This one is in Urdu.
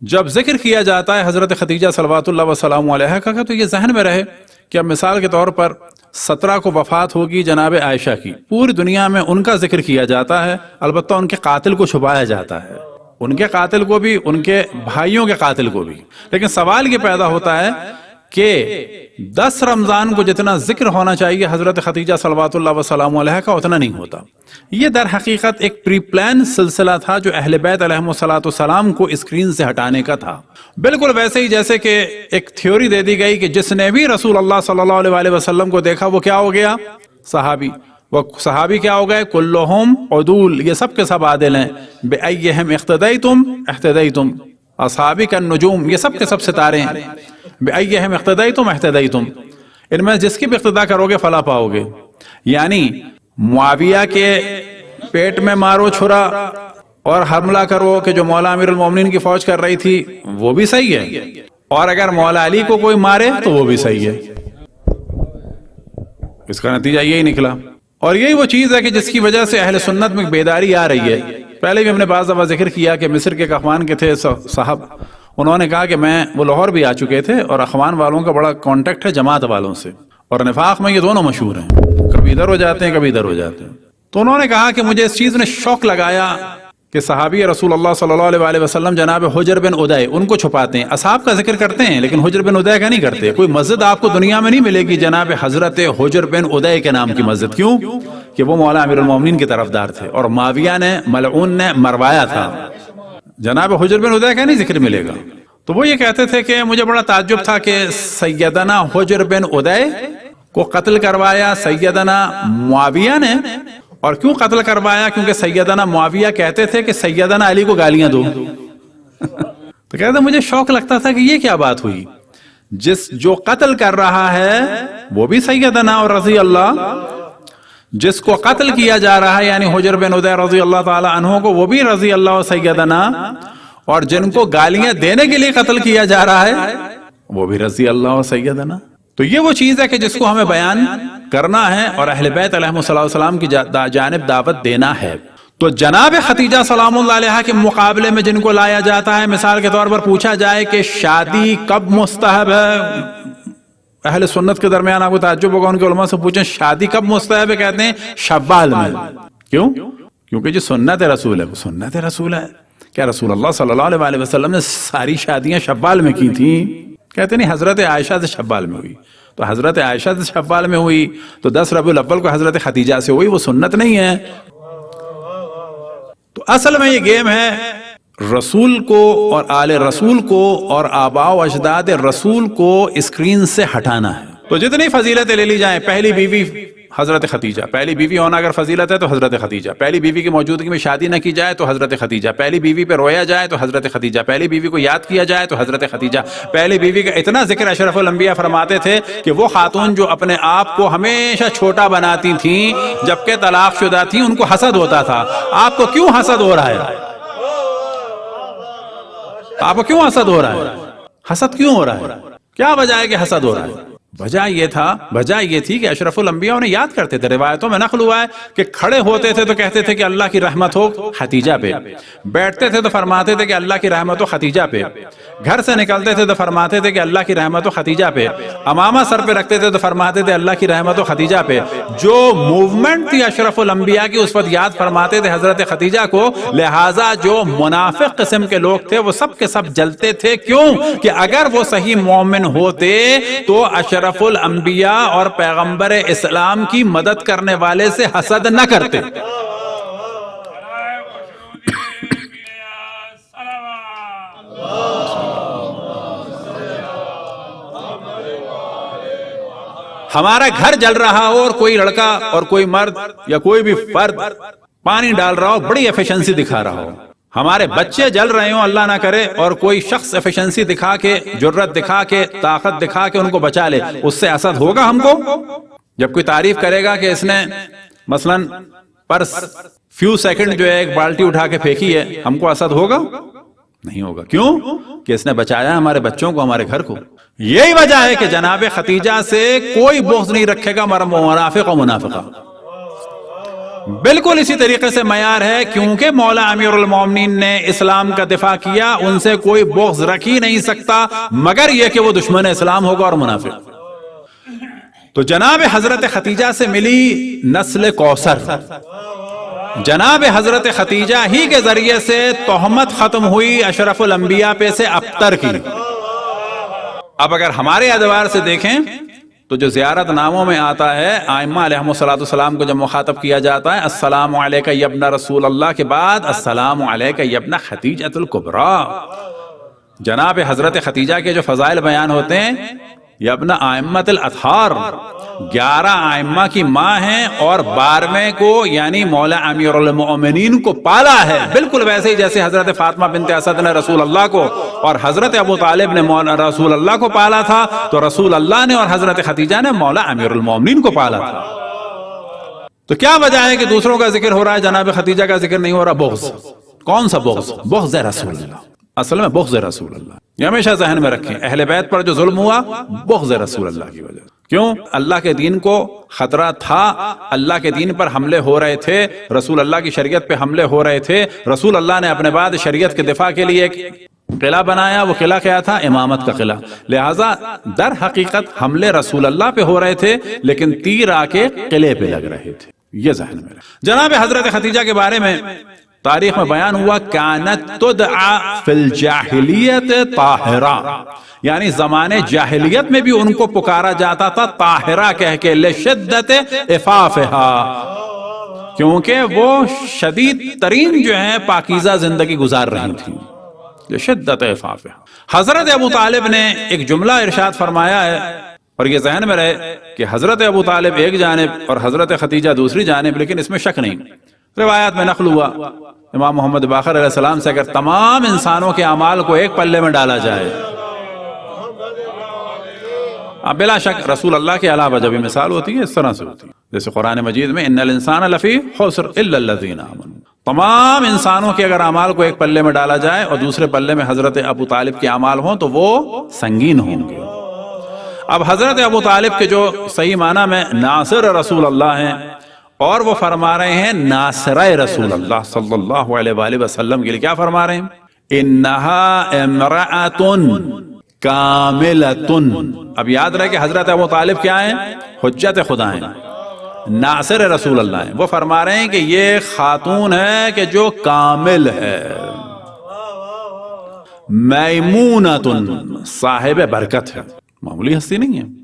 جب ذکر کیا جاتا ہے حضرت خدیجہ صلوات اللہ وسلام علیہا کا تو یہ ذہن میں رہے کہ اب مثال کے طور پر 17 کو وفات ہوگی جناب عائشہ کی، پوری دنیا میں ان کا ذکر کیا جاتا ہے، البتہ ان کے قاتل کو چھپایا جاتا ہے، ان کے قاتل کو بھی، ان کے بھائیوں کے قاتل کو بھی۔ لیکن سوال یہ پیدا ہوتا ہے کہ 10 رمضان کو جتنا ذکر ہونا چاہیے حضرت خدیجہ صلوات اللہ وسلام علیہا کا اتنا نہیں ہوتا۔ یہ در حقیقت ایک پری پلان سلسلہ تھا جو اہل بیت علیہم السلام کو اسکرین سے ہٹانے کا تھا، بالکل ویسے ہی جیسے کہ ایک تھیوری دے دی گئی کہ جس نے بھی رسول اللہ صلی اللہ علیہ وسلم کو دیکھا وہ کیا ہو گیا؟ صحابی۔ وہ صحابی کیا ہو گئے؟ کلہم عدول، یہ سب کے سب عادل ہیں۔ بِأَيِّهِمْ اقتدیتم احتدیتم، اصحابی کا نجوم، یہ سب کے سب ستارے ہیں۔ بِأَيِّهِمْ اقتدیتم احتدیتم، ان میں جس کی بھی اقتداء کرو گے فلاح پاؤ گے۔ یعنی معاویہ کے پیٹ میں مارو چھرا اور حملہ کرو کہ جو مولا امیر المومنین کی فوج کر رہی تھی وہ بھی صحیح ہے، اور اگر مولا علی کو کوئی مارے تو وہ بھی صحیح ہے۔ اس کا نتیجہ یہی نکلا، اور یہی وہ چیز ہے کہ جس کی وجہ سے اہل سنت میں بیداری آ رہی ہے۔ پہلے بھی ہم نے بعض دفعہ ذکر کیا کہ مصر کے اخوان کے تھے صاحب، انہوں نے کہا کہ وہ لاہور بھی آ چکے تھے اور اخوان والوں کا بڑا کانٹیکٹ ہے جماعت والوں سے، اور نفاق میں یہ دونوں مشہور ہیں، کبھی ادھر ہو جاتے ہیں کبھی ادھر ہو جاتے ہیں۔ تو انہوں نے کہا کہ مجھے اس چیز نے شوق لگایا کہ صحابی رسول اللہ صلی اللہ علیہ وسلم جناب حجر بن ادے، ان کو چھپاتے ہیں، اصحاب کا ذکر کرتے ہیں لیکن حجر بن ادے کا نہیں کرتے۔ کوئی مسجد آپ کو دنیا میں نہیں ملے گی جناب حضرت حجر بن ادے کے نام کی مسجد، کیوں؟ کہ وہ مولا امیر المومنین کی طرفدار تھے اور معاویہ نے ملعون نے مروایا تھا۔ جناب حجر بن ادے کا نہیں ذکر ملے گا۔ تو وہ یہ کہتے تھے کہ مجھے بڑا تعجب تھا کہ سیدنا حجر بن ادے کو قتل کروایا سیدنا معاویہ نے، اور کیوں قتل کروایا؟ کیونکہ سیدنا معاویہ کہتے تھے کہ سیدنا علی کو گالیاں دو۔ تو کہتے مجھے شوق لگتا تھا کہ یہ کیا بات ہوئی، جو قتل کر رہا ہے وہ بھی سیدنا اور رضی اللہ، جس کو قتل کیا جا رہا ہے یعنی حجر بن ادے رضی اللہ تعالی عنہ کو، وہ بھی رضی اللہ اور سیدنا، اور جن کو گالیاں دینے کے لیے قتل کیا جا رہا ہے وہ بھی رضی اللہ اور سیدنا۔ تو یہ وہ چیز ہے کہ جس کو ہمیں بیان کرنا ہے اور اہل بیت علیہم السلام کی جانب دعوت دینا ہے۔ تو جناب خدیجہ سلام اللہ علیہا کے مقابلے میں جن کو لایا جاتا ہے، مثال کے طور پر پوچھا جائے کہ شادی کب مستحب ہے، اہل سنت کے درمیان آپ کو تعجب ہوگا، ان کے علماء سے پوچھیں شادی کب مستحب ہے، کہتے ہیں شوال میں۔ کیوں؟ کیونکہ جو سنت رسول ہے وہ سنت رسول ہے۔ کیا رسول اللہ صلی اللہ علیہ وسلم نے ساری شادیاں شوال میں کی تھیں؟ کہتے نہیں، حضرت عائشہ سے شوال میں ہوئی۔ تو حضرت عائشہ سے شوال میں ہوئی تو 10 ربیع الاول کو حضرت خدیجہ سے ہوئی، وہ سنت نہیں ہے۔ تو اصل میں یہ گیم ہے رسول کو اور آل رسول کو اور آباء و اجداد رسول کو اسکرین سے ہٹانا ہے۔ تو جتنی فضیلتیں لے لی جائیں، پہلی بیوی حضرت خدیجہ، پہلی بیوی ہونا اگر فضیلت ہے تو حضرت خدیجہ، پہلی بیوی کی موجودگی میں شادی نہ کی جائے تو حضرت خدیجہ، پہلی بیوی پہ رویا جائے تو حضرت خدیجہ، پہلی بیوی کو یاد کیا جائے تو حضرت خدیجہ۔ پہلی بیوی کا اتنا ذکر اشرف الانبیاء فرماتے تھے کہ وہ خاتون جو اپنے آپ کو ہمیشہ چھوٹا بناتی تھیں جبکہ طلاق شدہ تھیں، ان کو حسد ہوتا تھا۔ آپ کو کیوں حسد ہو رہا ہے؟ آپ کو کیوں حسد ہو رہا ہے؟ حسد کیوں ہو رہا ہے؟ کیا وجہ ہے کہ حسد ہو رہا ہے؟ وجہ یہ تھی کہ اشرف الانبیاء انہیں یاد کرتے تھے۔ روایتوں میں نقل ہوا ہے کہ کھڑے ہوتے تھے تو کہتے تھے کہ اللہ کی رحمت ہو خدیجہ پہ، بیٹھتے تھے تو فرماتے تھے کہ اللہ کی رحمت ہو خدیجہ پہ، گھر سے نکلتے تھے تو فرماتے تھے کہ اللہ کی رحمت ہو خدیجہ پہ، امامہ سر پہ رکھتے تھے تو فرماتے تھے اللہ کی رحمت ہو خدیجہ پہ۔ جو موومنٹ تھی اشرف الانبیاء کی اس وقت یاد فرماتے تھے حضرت خدیجہ کو، لہٰذا جو منافق قسم کے لوگ تھے وہ سب کے سب جلتے تھے۔ کیوں؟ کہ اگر وہ صحیح مومن ہوتے تو اشرف الانبیاء اور پیغمبر اسلام کی مدد کرنے والے سے حسد نہ کرتے۔ ہمارا گھر جل رہا ہو اور کوئی لڑکا اور کوئی مرد یا کوئی بھی فرد پانی ڈال رہا ہو، بڑی ایفیشنسی دکھا رہا ہو، ہمارے بچے جل رہے ہوں اللہ نہ کرے اور کوئی شخص ایفیشنسی دکھا کے، جرت دکھا کے، طاقت دکھا کے ان کو بچا لے، اس سے حسد ہوگا ہم کو؟ جب کوئی تعریف کرے گا کہ اس نے مثلا پر فیو سیکنڈ جو ہے ایک بالٹی اٹھا کے پھینکی ہے، ہم کو حسد ہوگا؟ نہیں ہوگا۔ کیوں؟ کہ اس نے بچایا ہمارے بچوں کو، ہمارے گھر کو۔ یہی وجہ ہے کہ جناب خدیجہ سے کوئی بغض نہیں رکھے گا منافق و منافقہ۔ بالکل اسی طریقے سے معیار ہے، کیونکہ مولا امیر المومنین نے اسلام کا دفاع کیا، ان سے کوئی بغض رکھ ہی نہیں سکتا مگر یہ کہ وہ دشمن اسلام ہوگا اور منافق۔ تو جناب حضرت ختیجہ سے ملی نسل کوثر، جناب حضرت ختیجہ ہی کے ذریعے سے تہمت ختم ہوئی اشرف الانبیاء پہ سے ابتر کی۔ اب اگر ہمارے اعتبار سے دیکھیں تو جو زیارت ناموں میں آتا ہے، ائمہ علیہم السلام کو جب مخاطب کیا جاتا ہے السلام علیکہ یا ابن رسول اللہ کے بعد السلام علیکہ یا ابن ختیجۃ الکبریٰ، جناب حضرت ختیجہ کے جو فضائل بیان ہوتے ہیں، یا ابن ائمۃ الاطہار، 11 ائمہ کی ماں ہیں اور 12ویں کو یعنی مولا امیر المؤمنین کو پالا ہے، بالکل ویسے ہی جیسے حضرت فاطمہ بنت اسد نے رسول اللہ کو اور حضرت ابو طالب نے رسول اللہ کو پالا تھا، تو رسول اللہ نے اور حضرت ختیجہ نے مولا امیر المؤمنین کو پالا تھا۔ تو کیا وجہ ہے کہ دوسروں کا ذکر ہو رہا ہے، جناب ختیجہ کا ذکر نہیں ہو رہا؟ بغض۔ کون سا بغض؟ بغض رسول اللہ، اصل میں بغض رسول اللہ۔ یہ ہمیشہ ذہن میں رکھیں، اہل بیت پر جو ظلم ہوا بغض رسول اللہ کی وجہ سے۔ کیوں؟ اللہ کے دین کو خطرہ تھا، اللہ کے دین پر حملے ہو رہے تھے، رسول اللہ کی شریعت پہ حملے ہو رہے تھے، رسول اللہ نے اپنے بعد شریعت کے دفاع کے لیے ایک قلعہ بنایا، وہ قلعہ کیا تھا؟ امامت کا قلعہ۔ لہٰذا در حقیقت حملے رسول اللہ پہ ہو رہے تھے لیکن تیر آ کے قلعے پہ لگ رہے تھے، یہ ذہن میں رکھیں۔ جناب حضرت ختیجہ کے بارے میں تاریخ میں بیان ہوا کانت تدعا فی الجاہلیت طاہرہ، یعنی زمانے جاہلیت میں بھی ان کو پکارا جاتا تھا طاہرہ کہہ کے، لشدت عفافہا، کیونکہ وہ شدید ترین جو ہے پاکیزہ زندگی گزار رہی تھی، لشدت عفافہا۔ حضرت ابو طالب نے ایک جملہ ارشاد فرمایا ہے، اور یہ ذہن میں رہے کہ حضرت ابو طالب ایک جانب اور حضرت ختیجہ دوسری جانب، لیکن اس میں شک نہیں، روایات میں نقل ہوا امام محمد باقر علیہ السلام سے، اگر تمام انسانوں کے اعمال کو ایک پلے میں ڈالا جائے، اب بلا شک رسول اللہ کے علاوہ جب یہ مثال ہوتی ہے اس طرح سے ہوتی ہے، جیسے قرآن مجید میں ان الانسان لفی خسر الا الذین آمنوا، تمام انسانوں کے اگر اعمال کو ایک پلے میں ڈالا جائے اور دوسرے پلے میں حضرت ابو طالب کے اعمال ہوں تو وہ سنگین ہوں گے۔ اب حضرت ابو طالب کے جو صحیح معنی میں ناصر رسول اللہ ہیں، اور وہ فرما رہے ہیں ناصرہ رسول اللہ صلی اللہ علیہ وآلہ وسلم کے لیے کیا فرما رہے ہیں؟ انہا امرأۃ کاملۃ۔ اب یاد رہے کہ حضرت ابو طالب کیا ہیں؟ حجت خدا ہیں، ناصر رسول اللہ ہیں۔ وہ فرما رہے ہیں کہ یہ خاتون ہے کہ جو کامل ہے، میمونۃ، صاحب برکت ہے، معمولی ہستی نہیں ہے۔